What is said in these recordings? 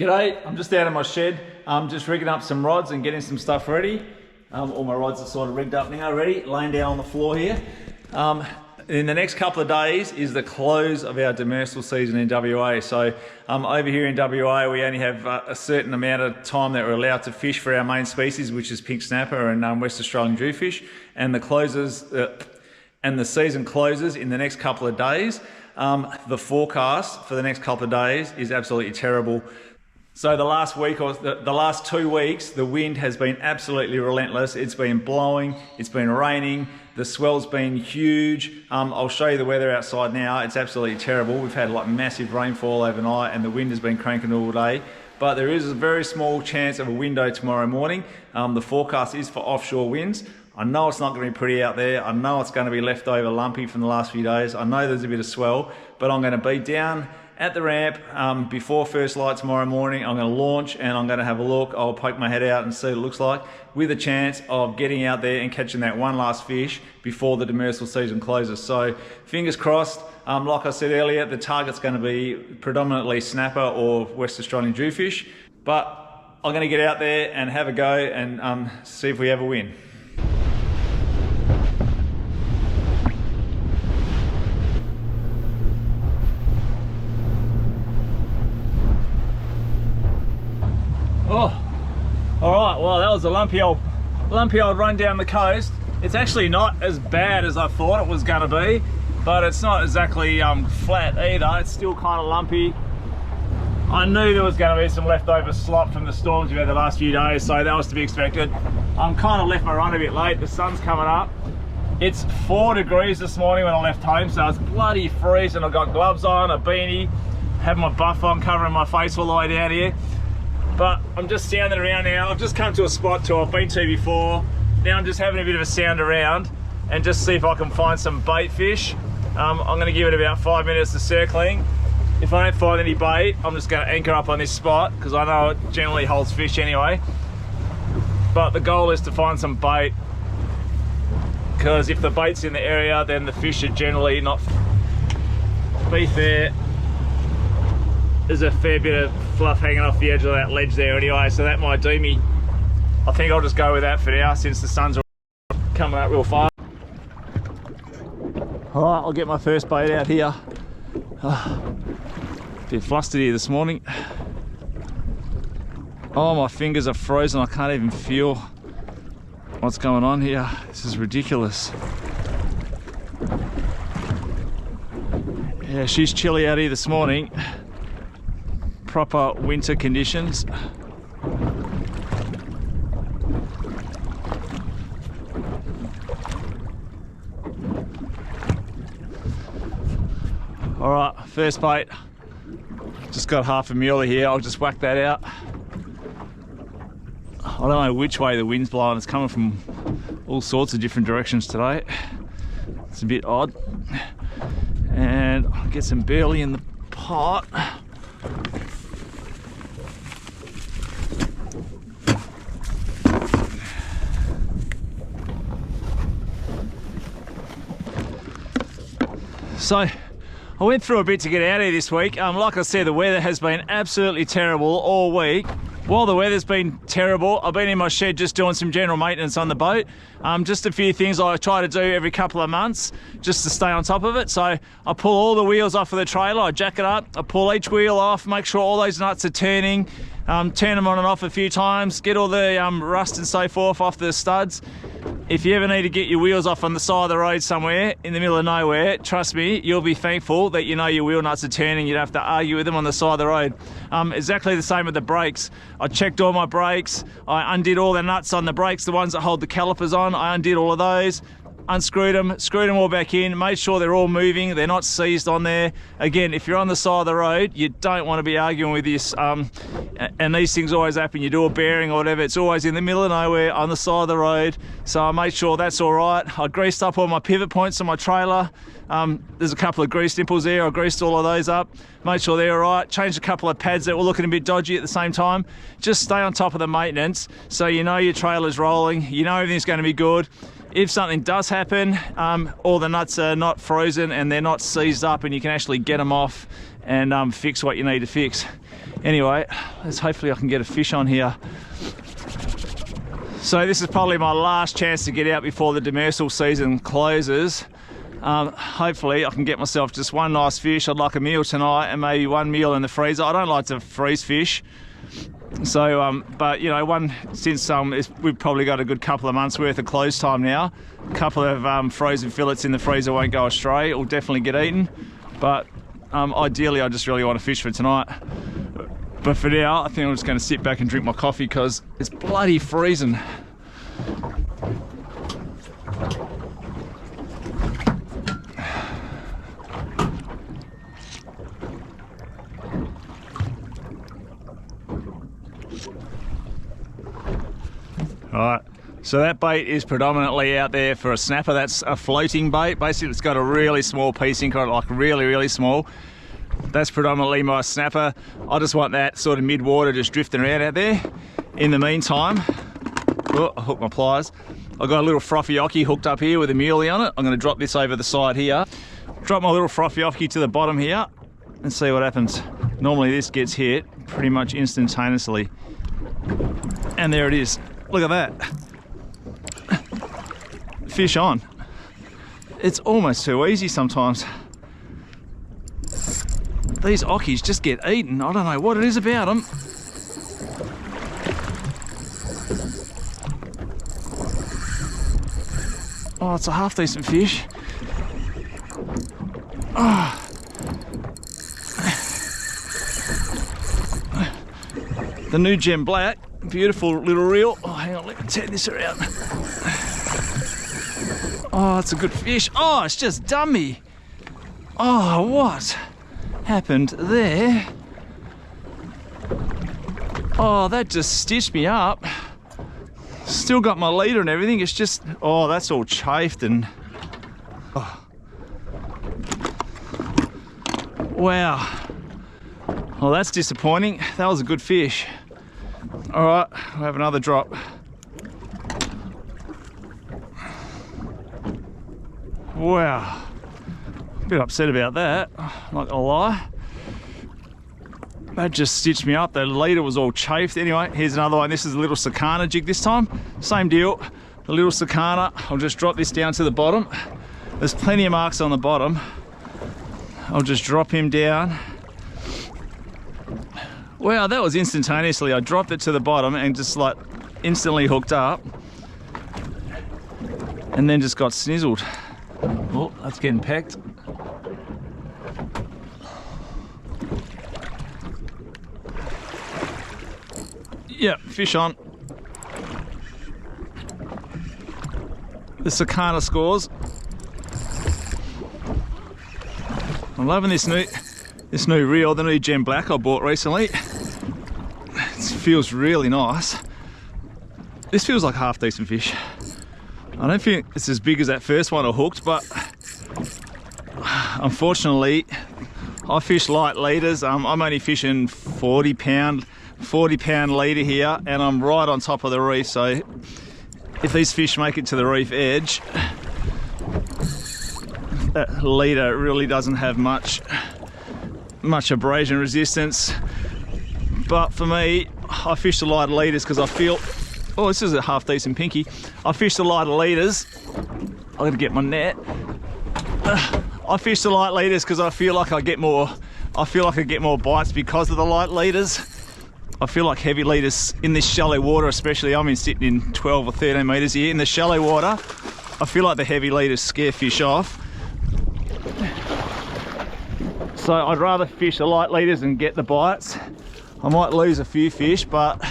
G'day, I'm just out of my shed. I'm just rigging up some rods and getting some stuff ready. All my rods are sort of rigged up now, ready, laying down on the floor here. In the next couple of days is the close of our demersal season in WA. So over here in WA, we only have a certain amount of time that we're allowed to fish for our main species, which is pink snapper and West Australian jewfish. And the season closes in the next couple of days. The forecast for the next couple of days is absolutely terrible. So the last week or the last 2 weeks, the wind has been absolutely relentless. It's been blowing, it's been raining, the swell's been huge. I'll show you the weather outside now. It's absolutely terrible. We've had like massive rainfall overnight and the wind has been cranking all day. But there is a very small chance of a window tomorrow morning. The forecast is for offshore winds. I know it's not going to be pretty out there. I know it's going to be leftover lumpy from the last few days. I know there's a bit of swell, but I'm going to be down at the ramp before first light tomorrow morning. I'm going to launch and I'm going to have a look. I'll poke my head out and see what it looks like, with a chance of getting out there and catching that one last fish before the demersal season closes. So fingers crossed. Like I said earlier, the target's going to be predominantly snapper or West Australian jewfish, but I'm going to get out there and have a go and see if we ever win. Oh, all right, well, that was a lumpy old run down the coast. It's actually not as bad as I thought it was gonna be, but it's not exactly flat either. It's still kind of lumpy. I knew there was gonna be some leftover slop from the storms we've had the last few days, so that was to be expected. I'm kind of left my run a bit late. The sun's coming up. It's 4 degrees this morning when I left home, so it's bloody freezing. I've got gloves on, a beanie, have my buff on, covering my face all the way down here. But I'm just sounding around now. I've just come to a spot I've been to before. Now I'm just having a bit of a sound around and just see if I can find some bait fish. I'm going to give it about 5 minutes of circling. If I don't find any bait, I'm just going to anchor up on this spot because I know it generally holds fish anyway. But the goal is to find some bait, because if the bait's in the area, then the fish are generally not. To be fair, there's a fair bit of fluff hanging off the edge of that ledge there anyway, so that might do me. I think I'll just go with that for now since the sun's coming up real fast. All right, I'll get my first bait out here. Bit flustered here this morning. Oh, my fingers are frozen. I can't even feel what's going on here. This is ridiculous. Yeah, she's chilly out here this morning. Proper winter conditions. All right, first bait. Just got half a muley here. I'll just whack that out. I don't know which way the wind's blowing. It's coming from all sorts of different directions today. It's a bit odd. And I'll get some burley in the pot. So I went through a bit to get out of here this week. Like I said, the weather has been absolutely terrible all week. While the weather's been terrible, I've been in my shed just doing some general maintenance on the boat. Just a few things I try to do every couple of months just to stay on top of it. So I pull all the wheels off of the trailer, I jack it up, I pull each wheel off, make sure all those nuts are turning, turn them on and off a few times, get all the rust and so forth off the studs. If you ever need to get your wheels off on the side of the road somewhere in the middle of nowhere, trust me, you'll be thankful that you know your wheel nuts are turning. You don't have to argue with them on the side of the road. Exactly the same with the brakes. I checked all my brakes. I undid all the nuts on the brakes, the ones that hold the calipers on. I undid all of those. Unscrewed them, screwed them all back in, made sure they're all moving, they're not seized on there. Again, if you're on the side of the road, you don't want to be arguing with this, and these things always happen. You do a bearing or whatever, it's always in the middle of nowhere on the side of the road. So I made sure that's all right. I greased up all my pivot points on my trailer. There's a couple of grease nipples there. I greased all of those up, made sure they're all right. Changed a couple of pads that were looking a bit dodgy at the same time. Just stay on top of the maintenance so you know your trailer's rolling, you know everything's going to be good. If something does happen, all the nuts are not frozen and they're not seized up and you can actually get them off and fix what you need to fix. Anyway, hopefully I can get a fish on here. So this is probably my last chance to get out before the demersal season closes. Hopefully I can get myself just one nice fish. I'd like a meal tonight and maybe one meal in the freezer. I don't like to freeze fish. So, but you know, since we've probably got a good couple of months worth of close time now. A couple of frozen fillets in the freezer won't go astray. It will definitely get eaten. But ideally I just really want to fish for tonight. But for now, I think I'm just going to sit back and drink my coffee because it's bloody freezing. Alright, so that bait is predominantly out there for a snapper. That's a floating bait. Basically, it's got a really small piece in it, like really, really small. That's predominantly my snapper. I just want that sort of mid-water just drifting around out there. In the meantime, oh, I hooked my pliers. I've got a little frothy ocky hooked up here with a muley on it. I'm going to drop this over the side here. Drop my little frothy ocky to the bottom here and see what happens. Normally this gets hit pretty much instantaneously. And there it is. Look at that. Fish on. It's almost too easy sometimes. These ockies just get eaten. I don't know what it is about them. Oh, it's a half decent fish. Oh. The new Gem Black, beautiful little reel. Oh, hang on, let me turn this around. Oh, it's a good fish. Oh, it's just done me. Oh, what happened there? Oh, that just stitched me up. Still got my leader and everything. It's just, oh, that's all chafed and, oh. Wow. Well, that's disappointing. That was a good fish. All right, we'll have another drop. Wow. A bit upset about that, not gonna lie. That just stitched me up. The leader was all chafed. Anyway, here's another one. This is a little Sakana jig this time. Same deal, the little Sakana. I'll just drop this down to the bottom. There's plenty of marks on the bottom. I'll just drop him down. Wow, that was instantaneously. I dropped it to the bottom and just like instantly hooked up. And then just got snizzled. Oh, that's getting pecked. Yeah, fish on. The Sakana scores. I'm loving this new reel, the new Gem Black I bought recently. It feels really nice. This feels like a half decent fish. I don't think it's as big as that first one I hooked, but unfortunately I fish light leaders. I'm only fishing 40 pound leader here, and I'm right on top of the reef, so if these fish make it to the reef edge, that leader really doesn't have much abrasion resistance. But for me, I fish the lighter leaders because I feel, oh, this is a half decent pinky. I fish the lighter leaders. I'm gonna get my net. I fish the light leaders because I feel like I get more bites because of the light leaders. I feel like heavy leaders in this shallow water, especially, I'm sitting in 12 or 13 meters here. In the shallow water, I feel like the heavy leaders scare fish off. So I'd rather fish the light leaders and get the bites. I might lose a few fish, but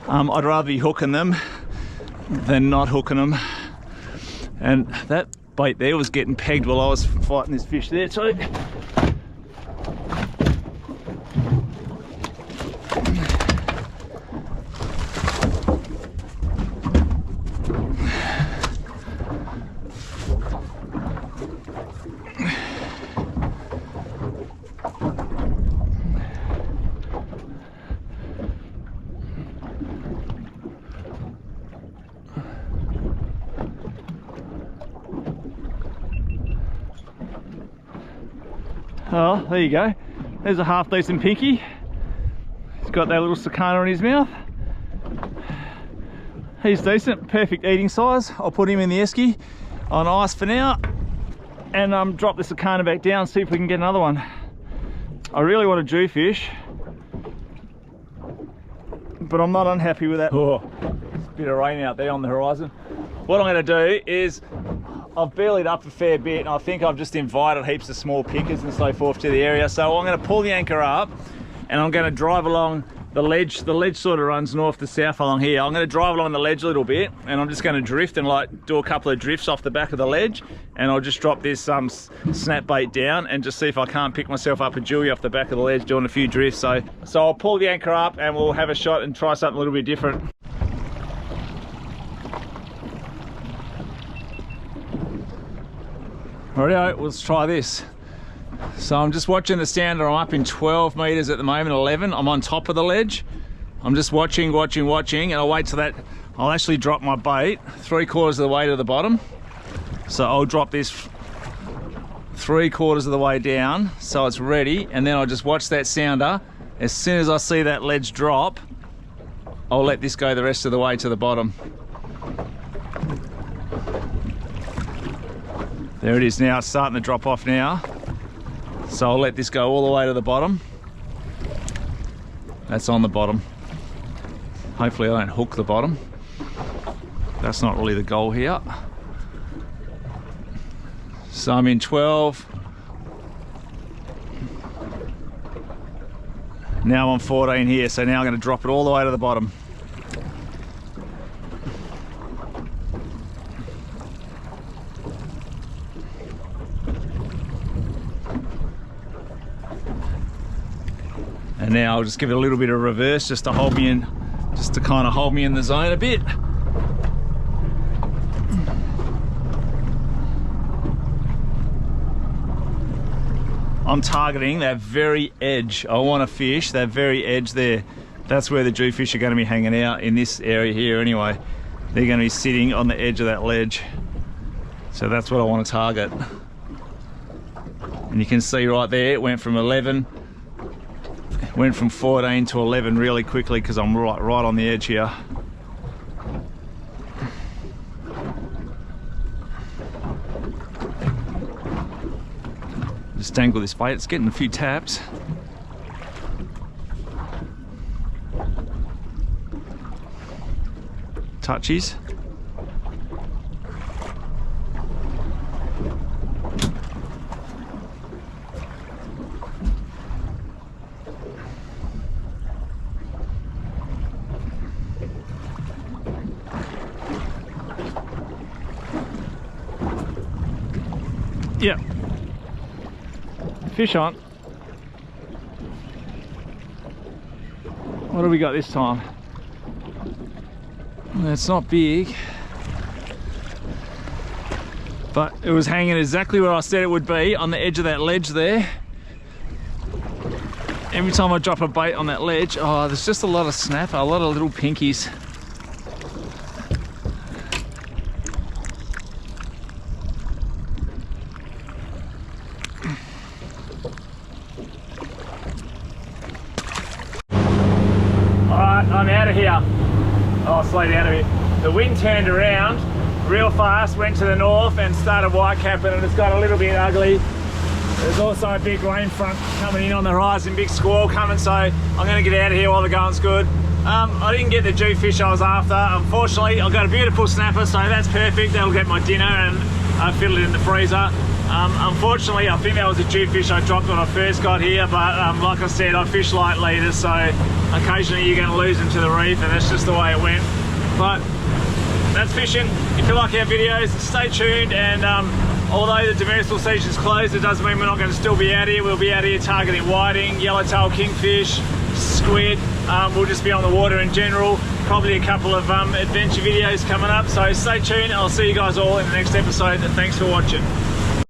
I'd rather be hooking them than not hooking them. And that bait there was getting pegged while I was fighting this fish there too. Oh, there you go. There's a half decent pinky. He's got that little sakana in his mouth. He's decent, perfect eating size. I'll put him in the esky on ice for now and drop the sakana back down, see if we can get another one. I really want a jewfish, but I'm not unhappy with that. Oh, there's a bit of rain out there on the horizon. What I'm going to do is, I've bellied up a fair bit and I think I've just invited heaps of small pinkers and so forth to the area. So I'm going to pull the anchor up and I'm going to drive along the ledge. The ledge sort of runs north to south along here. I'm going to drive along the ledge a little bit and I'm just going to drift and like do a couple of drifts off the back of the ledge, and I'll just drop this snap bait down and just see if I can't pick myself up a jewie off the back of the ledge doing a few drifts. So I'll pull the anchor up and we'll have a shot and try something a little bit different. Alright, let's try this. So I'm just watching the sounder. I'm up in 12 meters at the moment, 11. I'm on top of the ledge. I'm just watching, and I'll wait till that. I'll actually drop my bait 3/4 of the way to the bottom. So I'll drop this 3/4 of the way down so it's ready, and then I'll just watch that sounder. As soon as I see that ledge drop, I'll let this go the rest of the way to the bottom. There it is now, it's starting to drop off now. So I'll let this go all the way to the bottom. That's on the bottom. Hopefully I don't hook the bottom. That's not really the goal here. So I'm in 12. Now I'm 14 here, so now I'm going to drop it all the way to the bottom. And now I'll just give it a little bit of reverse just to hold me in, just to kind of hold me in the zone a bit. I'm targeting that very edge. I want to fish that very edge there. That's where the jewfish are going to be hanging out, in this area here anyway. They're going to be sitting on the edge of that ledge. So that's what I want to target. And you can see right there, it went from 11. Went from 14 to 11 really quickly because I'm right on the edge here. Just dangle this bait, it's getting a few taps. Touchies. Yeah. Fish on. What do we got this time? It's not big, but it was hanging exactly where I said it would be, on the edge of that ledge there. Every time I drop a bait on that ledge, oh, there's just a lot of snapper, a lot of little pinkies. I'm out of here. Oh, slow down a bit. The wind turned around real fast, went to the north and started whitecapping, and it's got a little bit ugly. There's also a big rain front coming in on the horizon, big squall coming, so I'm going to get out of here while the going's good. I didn't get the jewfish I was after. Unfortunately, I've got a beautiful snapper, so that's perfect. That'll get my dinner, and I fiddled it in the freezer. Unfortunately, I think that was a jewfish I dropped when I first got here, but like I said, I fish light leaders, so occasionally you're going to lose them to the reef, and that's just the way it went. But that's fishing. If you like our videos, stay tuned, and although the demersal season's closed, it doesn't mean we're not going to still be out here. We'll be out here targeting whiting, yellowtail kingfish, squid. We'll just be on the water in general. Probably a couple of adventure videos coming up, so stay tuned. I'll see you guys all in the next episode, and thanks for watching.